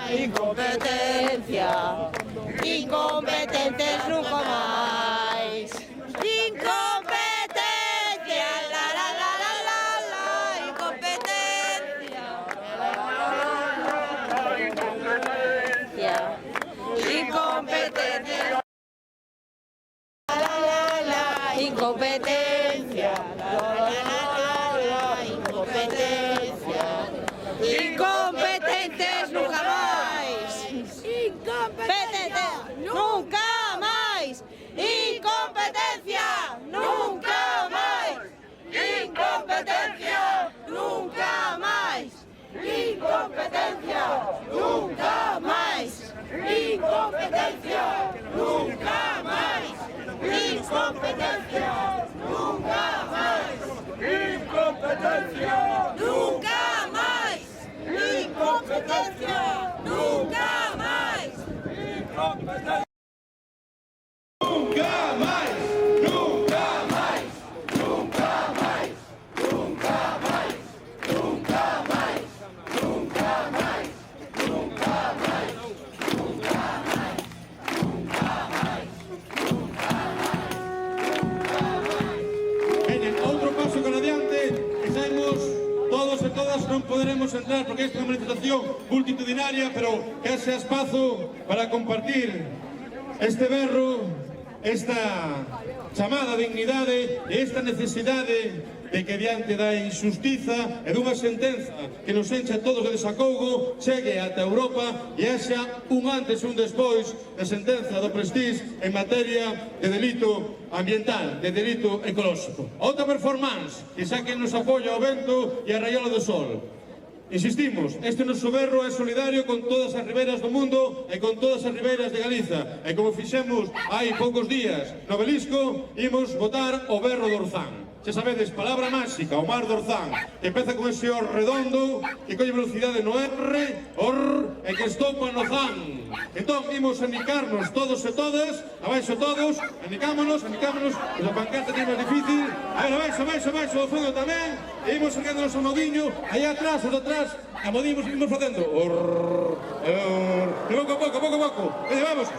Incompetencia, incompetentes nunca máis. Incompetencia, la la la la la la, incompetencia. Incompetencia, la la la la, incompetencia, la la la la, incompetencia. Incompetentes nunca máis. Incompetencia nunca máis. Incompetencia nunca máis. Incompetencia nunca máis. Incompetencia nunca máis. Incompetencia nunca máis. Incompetencia nunca máis. Incompetencia nunca máis. Incompetencia nunca máis. Incompetencia nunca máis. Nunca máis. Nunca máis. Nunca máis. Nunca máis. Nunca máis. Nunca máis. Nunca máis. Nunca máis. Nunca máis. Veñen, outro paso con adiante e saímos todos e todas. Non poderemos entrar porque esta é unha manifestación multitudinaria, pero que haxa espazo para compartir este berro, esta chamada dignidade e esta necesidade de que diante da injustiza e dunha sentenza que nos encha todos de desacougo chegue ata Europa e haxa un antes e un despois da sentenza do Prestige en materia de delito ambiental, de delito ecolóxico. Outra performance que xa que nos apoia o vento e a raiola do sol. Insistimos, este noso berro é solidario con todas as ribeiras do mundo e con todas as ribeiras de Galiza. E como fixemos hai poucos días no Belisco, imos botar o berro do Orzán. Xa sabedes, palabra máxica, o mar do Orzán, que empeza con ese or redondo, que colle velocidade no R, or, e que estopa no zan. Entón, imos anicarnos todos e todas, abaixo todos, anicámonos, pois a pancarta é máis difícil. A ver, abaixo, do fondo tamén, e imos sacándonos o modiño, aí atrás, o de atrás, a modimos e imos facendo, or, e pouco a pouco, e vamos,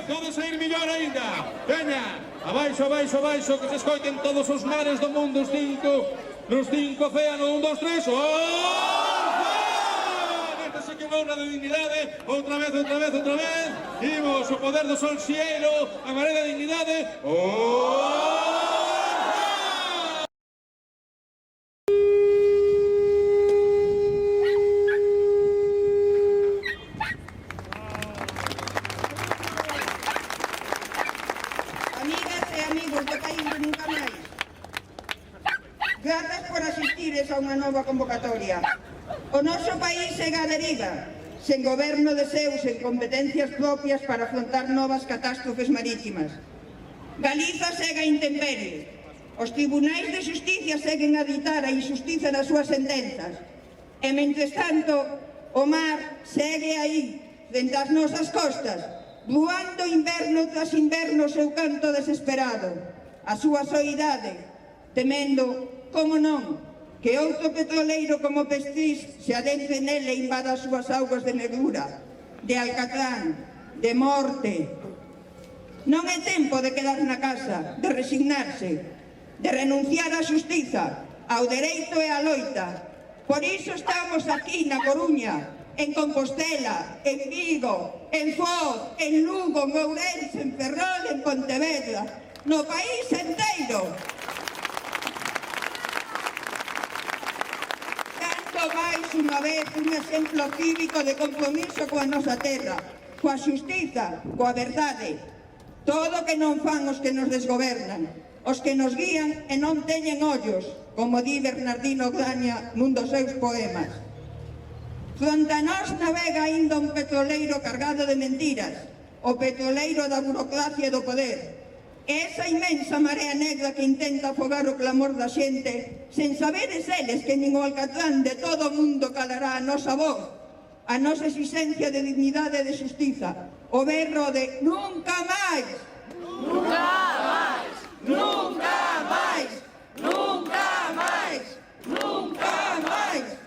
pode sair millor ainda. Veña, abaixo, que se escoiten todos os mares do mundo, nos cinco océanos, 1, 2, 3, esta se que unha de dignidade, outra vez, imos, o poder do sol xielo, a maré da dignidade, a unha nova convocatoria. O noso país segue a deriva, sen goberno de seu, sen competencias propias para afrontar novas catástrofes marítimas. Galiza segue a intemperie. Os tribunais de xusticia seguen a ditar a injustiza nas súas sentenzas. E, mentres tanto, o mar segue aí, frente ás nosas costas, ruando inverno tras inverno o seu canto desesperado, a súa soidade, temendo, como non, que outro petroleiro como Prestige se adentre nele e invada as súas augas de negrura, de alcatrán, de morte. Non é tempo de quedar na casa, de resignarse, de renunciar á xustiza, ao dereito e á loita. Por iso estamos aquí na Coruña, en Compostela, en Vigo, en Foz, en Lugo, en Ourense, en Ferrol, en Pontevedra, no país enteiro. Máis unha vez un exemplo cívico de compromiso coa nosa terra, coa xustiza, coa verdade. Todo que non fan os que nos desgobernan, os que nos guían e non teñen ollos, como di Bernardino Graña nun dos seus poemas. Fronte a nós navega aínda un petroleiro cargado de mentiras, o petroleiro da burocracia e do poder. Esa inmensa marea negra que intenta afogar o clamor da xente, sen saberes eles que nin o alcatrán de todo o mundo calará a nosa voz, a nosa exigencia de dignidade e de xustiza, o berro de nunca máis! Nunca máis! Nunca máis! Nunca máis! Nunca máis!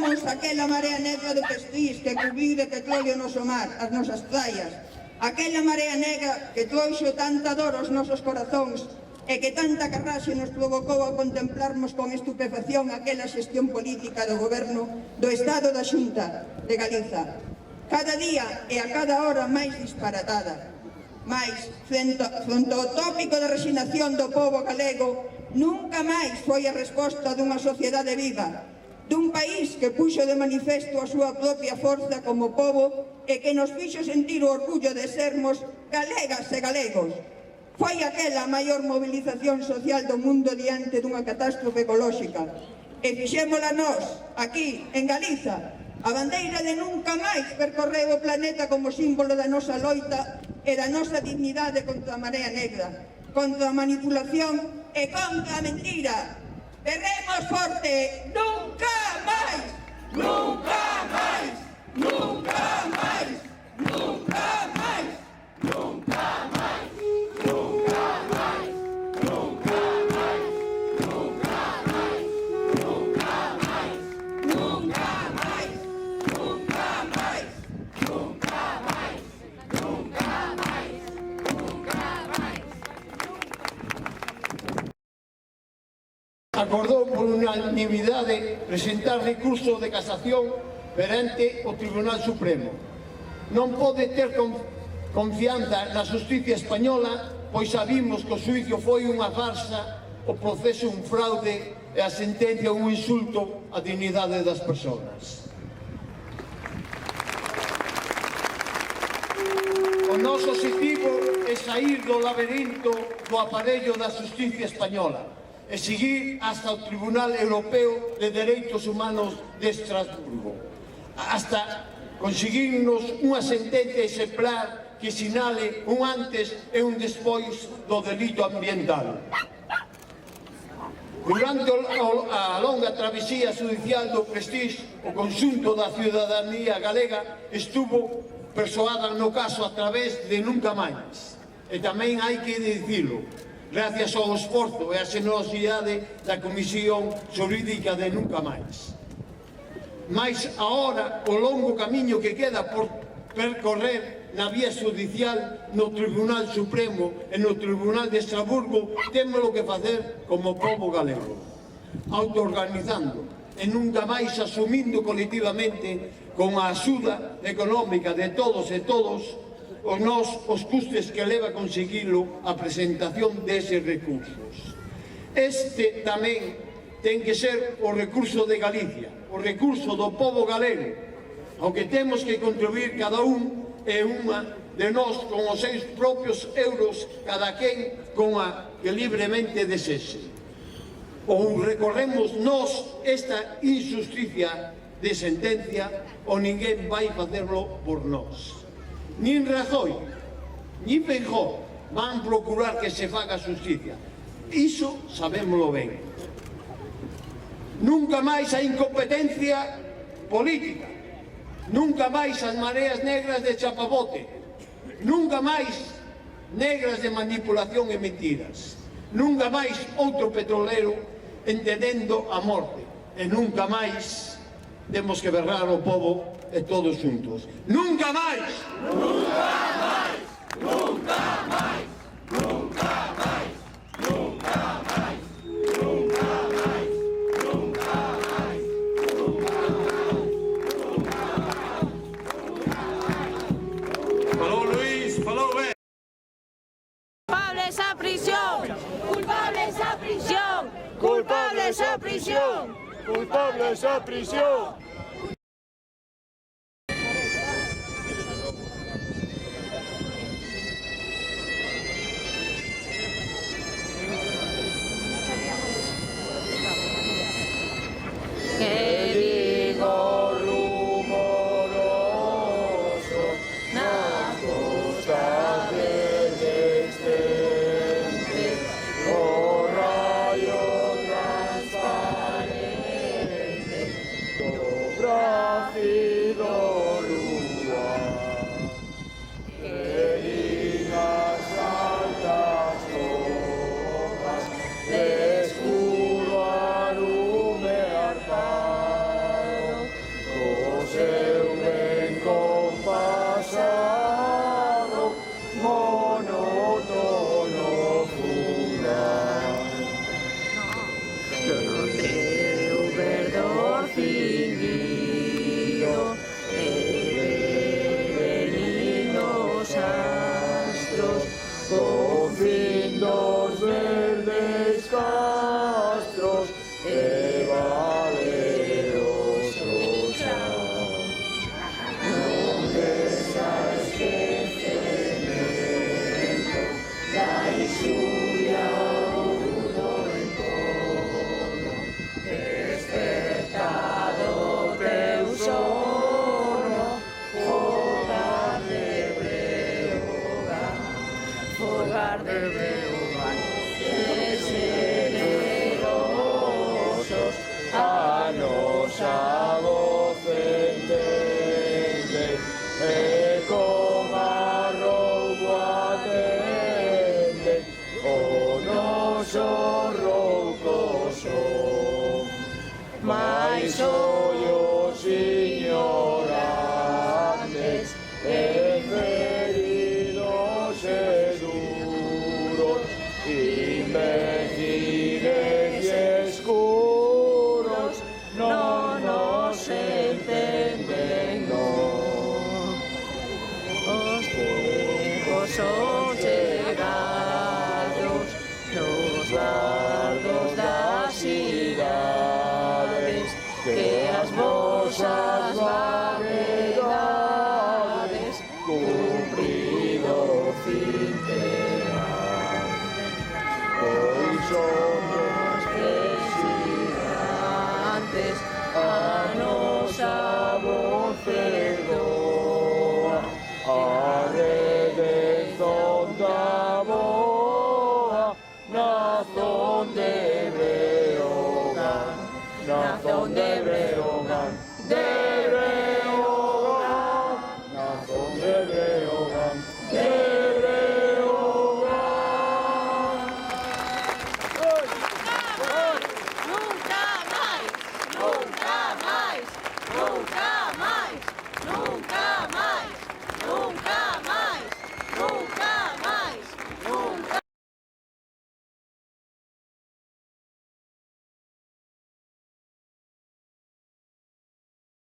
Rexeitamos aquela marea negra de pestis que cubriu de petróleo o noso mar, as nosas praias. Aquela marea negra que trouxo tanta dor aos nosos corazóns e que tanta carraxe nos provocou a contemplarmos con estupefacción aquela xestión política do goberno do Estado da Xunta de Galiza. Cada día e a cada hora máis disparatada. Mais, fronte ao tópico da resignación do pobo galego, nunca máis foi a resposta dunha sociedade viva, dun país que puxo de manifesto a súa propia forza como pobo e que nos fixo sentir o orgullo de sermos galegas e galegos. Foi aquela a maior movilización social do mundo diante dunha catástrofe ecolóxica. E fixémola nós, aquí, en Galiza. A bandeira de nunca máis percorreu o planeta como símbolo da nosa loita e da nosa dignidade contra a marea negra, contra a manipulación e contra a mentira. Berremos forte, nunca máis, nunca máis, nunca máis, nunca máis, nunca máis, nunca máis, nunca máis, nunca máis, nunca máis, nunca máis, nunca máis, nunca máis, nunca máis, nunca máis. Acordou por unanimidade presentar recurso de casación perante o Tribunal Supremo. Non pode ter confianza na xusticia española, pois sabimos que o xuicio foi unha farsa, o proceso un fraude e a sentencia un insulto á dignidade das persoas. O noso objetivo é saír do laberinto do aparello da xusticia española e seguir hasta o Tribunal Europeo de Dereitos Humanos de Estrasburgo, hasta conseguirnos unha sentencia exemplar que sinale un antes e un despois do delito ambiental. Durante a longa travesía judicial do Prestige, o conxunto da ciudadanía galega estuvo persoada no caso a través de Nunca Máis. E tamén hai que dicilo, gracias ao esforzo e a xenerosidade da Comisión Xurídica de Nunca Máis. Mais agora, o longo camiño que queda por percorrer na vía judicial no Tribunal Supremo e no Tribunal de Estrasburgo, témolo que facer como pobo galego, autoorganizando e nunca máis asumindo colectivamente con a axuda económica de todos e todos os custes que leva a conseguilo a presentación deses recursos. Este tamén ten que ser o recurso de Galicia, o recurso do pobo galego, ao que temos que contribuir cada un e unha de nós con os seus propios euros, cada quen con a que libremente desexe. Ou recorremos nós esta injusticia de sentencia ou ninguén vai facerlo por nós. Nin Rajoy, nin Feijóo van procurar que se faga justicia. Iso sabémolo ben. Nunca máis a incompetencia política, nunca máis as mareas negras de chapabote, nunca máis negras de manipulación e mentiras, nunca máis outro petrolero entendendo a morte, e nunca máis temos que berrar o pobo e todos juntos. Nunca máis! Nunca máis! Nunca máis! Nunca máis! Nunca máis! Nunca máis! Nunca máis! Nunca máis! Falou Luís, falou ben. Culpables a prisión, culpables a prisión, culpables a prisión, culpables a prisión. castros e valeroso xa. Non pensa esquecemento da insuria do encono, despertado teu sono, fogar de Breogán, fogar de Breogán, de generosos a nosa voz entende, e con arroubo atende o noso rouco son. Mais ollos ignorantes e feridos e duros, imbéciles e escuros, non nos entenden, non. Os tempos son chegados nos bardos das cidades, que as vosas vaguedades cumprido fin terán. Pois son os presidentes a nosa voz perdoa, a redención da boa nación.